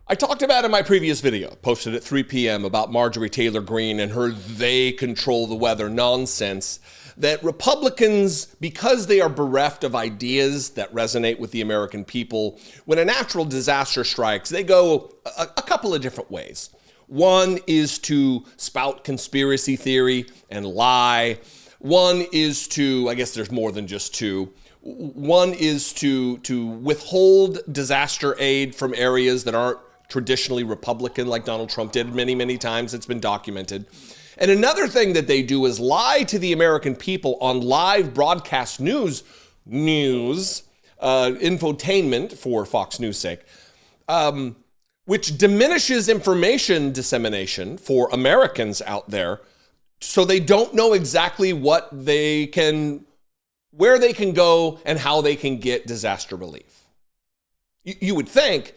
I talked about in my previous video, posted at 3 p.m. about Marjorie Taylor Greene and her "they control the weather" nonsense, that Republicans, because they are bereft of ideas that resonate with the American people, when a natural disaster strikes, they go a couple of different ways. One is to spout conspiracy theory and lie. One is to, I guess there's more than just two. One is to withhold disaster aid from areas that aren't traditionally Republican, like Donald Trump did many, many times. It's been documented. And another thing that they do is lie to the American people on live broadcast news, infotainment for Fox News' sake, which diminishes information dissemination for Americans out there, so they don't know exactly where they can go and how they can get disaster relief. You would think,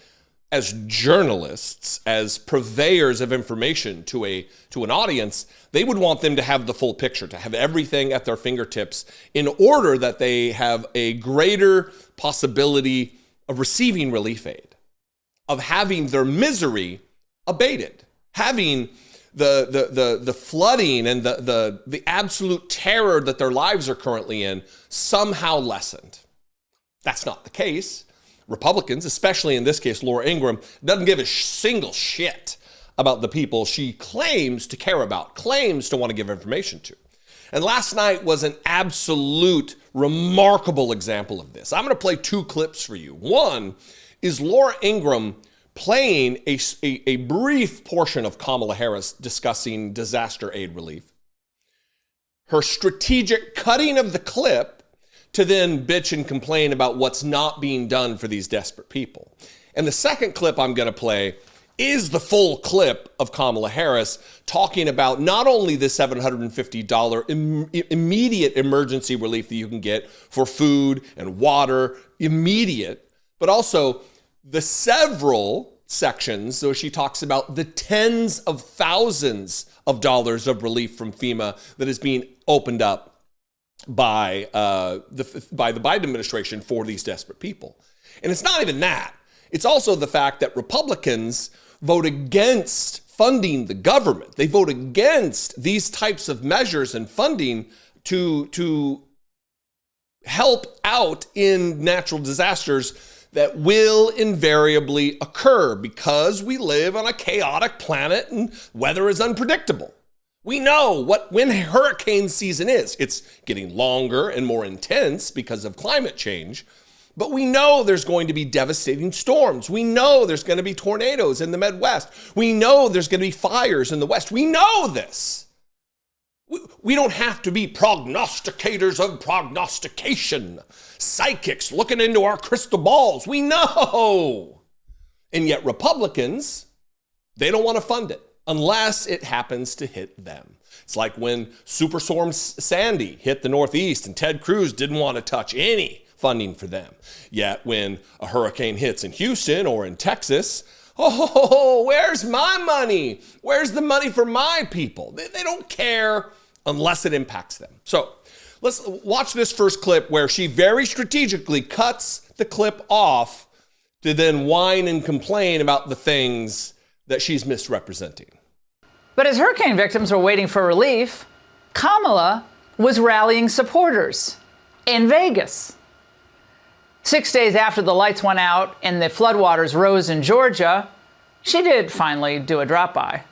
as journalists, as purveyors of information to an audience, they would want them to have the full picture, to have everything at their fingertips in order that they have a greater possibility of receiving relief aid, of having their misery abated, having the flooding and the absolute terror that their lives are currently in somehow lessened. That's not the case. Republicans, especially in this case, Laura Ingraham, doesn't give a single shit about the people she claims to care about, claims to want to give information to. And last night was an absolute remarkable example of this. I'm going to play two clips for you. One is Laura Ingraham playing a brief portion of Kamala Harris discussing disaster aid relief. Her strategic cutting of the clip to then bitch and complain about what's not being done for these desperate people. And the second clip I'm going to play is the full clip of Kamala Harris talking about not only the $750 immediate emergency relief that you can get for food and water, immediate, but also the several sections where she talks about the tens of thousands of dollars of relief from FEMA that is being opened up by the Biden administration for these desperate people. And it's not even that. It's also the fact that Republicans vote against funding the government. They vote against these types of measures and funding to help out in natural disasters that will invariably occur because we live on a chaotic planet and weather is unpredictable. We know when hurricane season is. It's getting longer and more intense because of climate change, but we know there's going to be devastating storms. We know there's going to be tornadoes in the Midwest. We know there's going to be fires in the West. We know this. We don't have to be prognosticators of prognostication, psychics looking into our crystal balls. We know. And yet Republicans, they don't want to fund it unless it happens to hit them. It's like when Superstorm Sandy hit the Northeast and Ted Cruz didn't want to touch any funding for them. Yet when a hurricane hits in Houston or in Texas, oh, where's my money? Where's the money for my people? They don't care unless it impacts them. So let's watch this first clip where she very strategically cuts the clip off to then whine and complain about the things that she's misrepresenting. But as hurricane victims were waiting for relief, Kamala was rallying supporters in Vegas. 6 days after the lights went out and the floodwaters rose in Georgia, she did finally do a drop-by.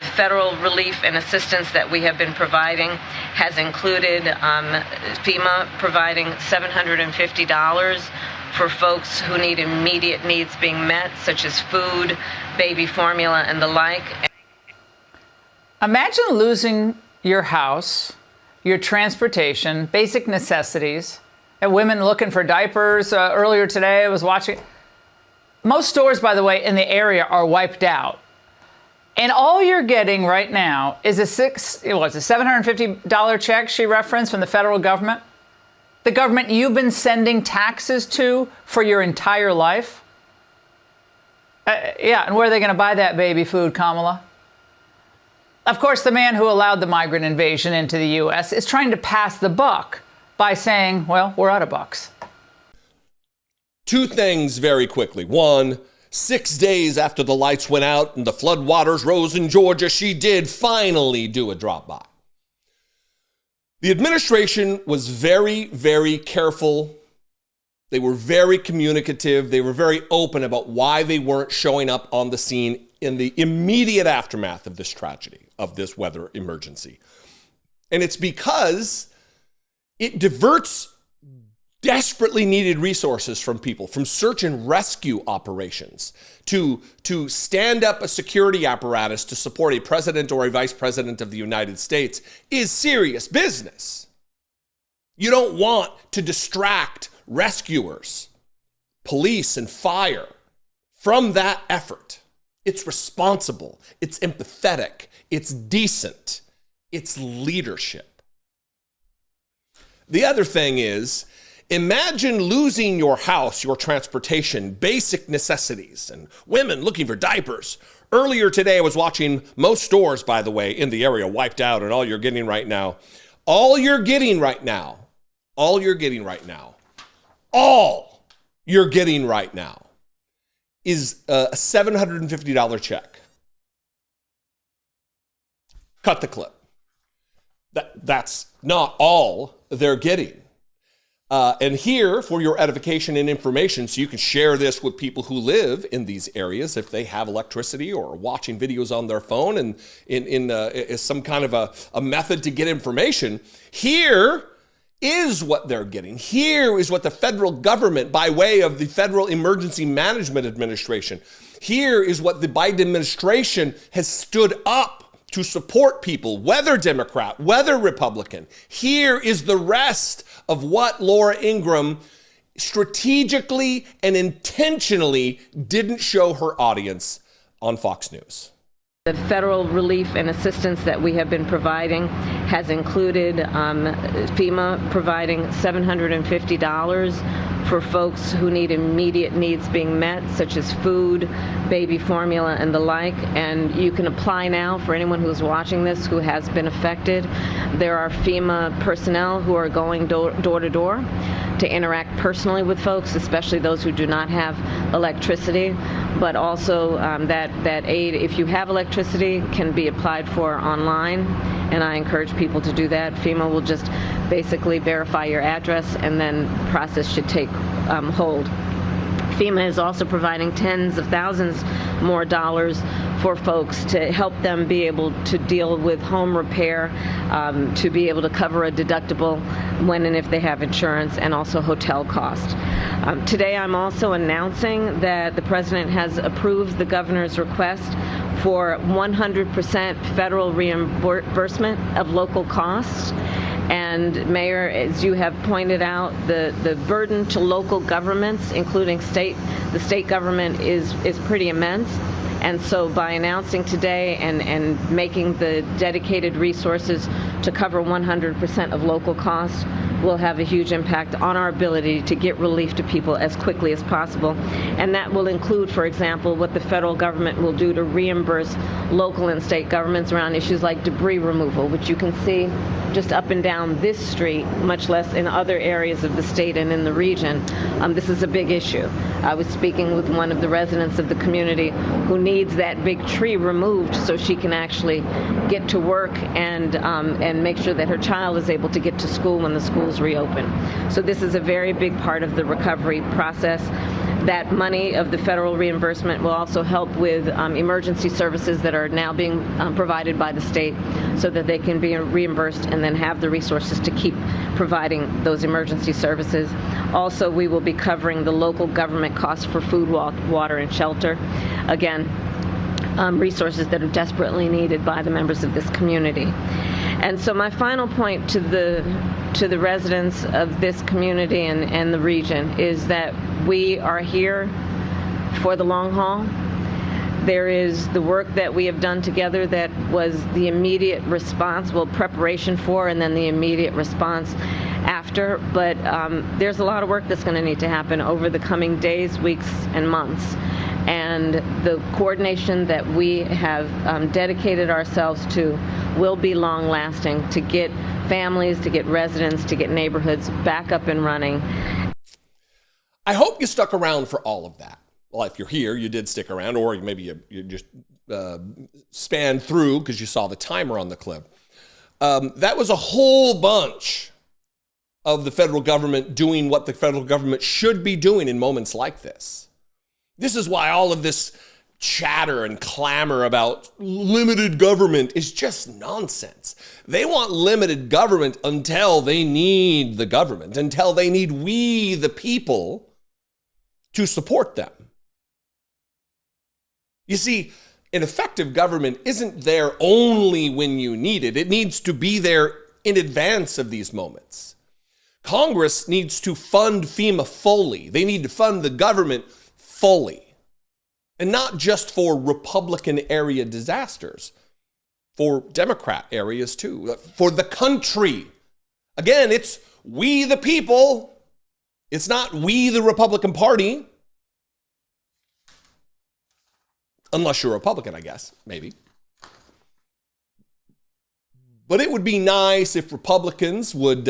Federal relief and assistance that we have been providing has included FEMA providing $750 for folks who need immediate needs being met, such as food, baby formula, and the like. Imagine losing your house, your transportation, basic necessities, and women looking for diapers. Earlier today, I was watching. Most stores, by the way, in the area are wiped out. And all you're getting right now is a $750 check she referenced from the federal government. The government you've been sending taxes to for your entire life. And where are they going to buy that baby food, Kamala? Of course, the man who allowed the migrant invasion into the U.S. is trying to pass the buck by saying, well, we're out of bucks. Two things very quickly. One, 6 days after the lights went out and the floodwaters rose in Georgia, she did finally do a drop-by. The administration was very, very careful. They were very communicative. They were very open about why they weren't showing up on the scene in the immediate aftermath of this tragedy, of this weather emergency. And it's because it diverts desperately needed resources from people, from search and rescue operations to stand up a security apparatus to support a president or a vice president of the United States is serious business. You don't want to distract rescuers, police, and fire from that effort. It's responsible, it's empathetic, it's decent, it's leadership. The other thing is, imagine losing your house, your transportation, basic necessities, and women looking for diapers. Earlier today, I was watching most stores, by the way, in the area wiped out, and all you're getting right now is a $750 check. Cut the clip. That's not all they're getting. And here, for your edification and information, so you can share this with people who live in these areas if they have electricity or are watching videos on their phone and in some kind of a method to get information, here is what they're getting. Here is what the federal government, by way of the Federal Emergency Management Administration, here is what the Biden administration has stood up to support people, whether Democrat, whether Republican. Here is the rest of what Laura Ingraham strategically and intentionally didn't show her audience on Fox News. The federal relief and assistance that we have been providing has included FEMA providing $750 for folks who need immediate needs being met, such as food, baby formula, and the like. And you can apply now for anyone who's watching this who has been affected. There are FEMA personnel who are going door to door to interact personally with folks, especially those who do not have electricity. But also that aid, if you have electricity, can be applied for online. And I encourage people to do that. FEMA will just basically verify your address, and then the process should take hold. FEMA is also providing tens of thousands more dollars for folks to help them be able to deal with home repair, to be able to cover a deductible when and if they have insurance, and also hotel costs. Today I'm also announcing that the President has approved the governor's request for 100% federal reimbursement of local costs. And Mayor, as you have pointed out, the burden to local governments, including the state government, is pretty immense. And so by announcing today and making the dedicated resources to cover 100% of local costs will have a huge impact on our ability to get relief to people as quickly as possible. And that will include, for example, what the federal government will do to reimburse local and state governments around issues like debris removal, which you can see just up and down this street, much less in other areas of the state and in the region. This is a big issue. I was speaking with one of the residents of the community who needs that big tree removed so she can actually get to work and make sure that her child is able to get to school when the schools reopen. So this is a very big part of the recovery process. That money of the federal reimbursement will also help with emergency services that are now being provided by the state so that they can be reimbursed and then have the resources to keep providing those emergency services. Also, we will be covering the local government costs for food, water, and shelter. Again, resources that are desperately needed by the members of this community. And so my final point to the residents of this community and the region is that we are here for the long haul. There is the work that we have done together that was the immediate response, preparation for, and then the immediate response after. But there's a lot of work that's going to need to happen over the coming days, weeks, and months. And the coordination that we have dedicated ourselves to will be long-lasting to get families, to get residents, to get neighborhoods back up and running. I hope you stuck around for all of that. well, if you're here, you did stick around, or maybe you just spanned through because you saw the timer on the clip. That was a whole bunch of the federal government doing what the federal government should be doing in moments like this. This is why all of this chatter and clamor about limited government is just nonsense. They want limited government until they need the government, until they need we, the people, to support them. You see, an effective government isn't there only when you need it. It needs to be there in advance of these moments. Congress needs to fund FEMA fully. They need to fund the government fully. And not just for Republican area disasters, for Democrat areas too, for the country. Again, it's we the people. It's not we the Republican Party. Unless you're a Republican, I guess, maybe. But it would be nice if Republicans would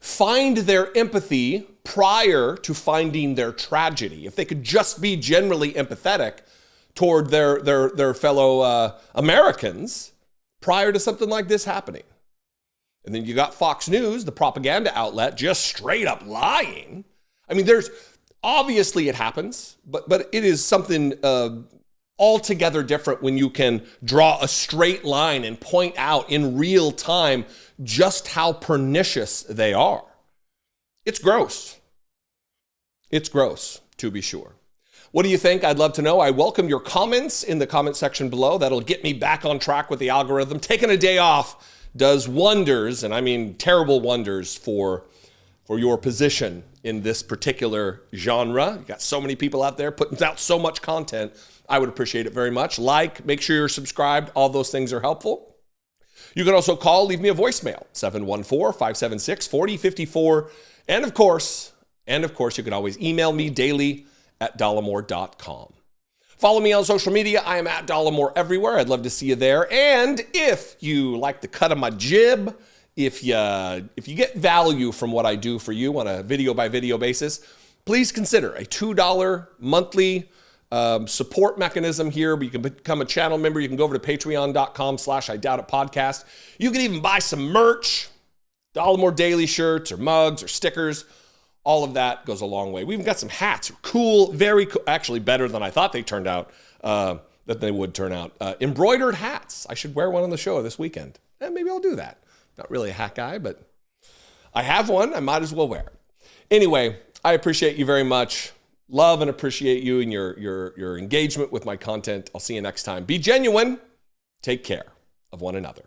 find their empathy prior to finding their tragedy. If they could just be generally empathetic toward their fellow Americans prior to something like this happening. And then you got Fox News, the propaganda outlet, just straight up lying. I mean, there's obviously it happens, but it is something altogether different when you can draw a straight line and point out in real time just how pernicious they are. It's gross. It's gross, to be sure. What do you think? I'd love to know. I welcome your comments in the comment section below. That'll get me back on track with the algorithm. Taking a day off does wonders, and I mean terrible wonders for your position in this particular genre. You got so many people out there putting out so much content. I would appreciate it very much. Like, make sure you're subscribed. All those things are helpful. You can also call, leave me a voicemail, 714-576-4054. And of course, you can always email me daily at dollemore.com. Follow me on social media. I am at Dollemore everywhere. I'd love to see you there. And if you like the cut of my jib, if you get value from what I do for you on a video by video basis, please consider a $2 monthly support mechanism here, but you can become a channel member. You can go over to patreon.com/IDoubtItPodcast. You can even buy some merch, Dollemore Daily shirts or mugs or stickers. All of that goes a long way. We even got some hats, cool, very cool, actually better than I thought they turned out, that they would turn out. Embroidered hats. I should wear one on the show this weekend. Maybe I'll do that. Not really a hat guy, but I have one. I might as well wear it. Anyway, I appreciate you very much. Love and appreciate you and your engagement with my content. I'll see you next time. Be genuine. Take care of one another.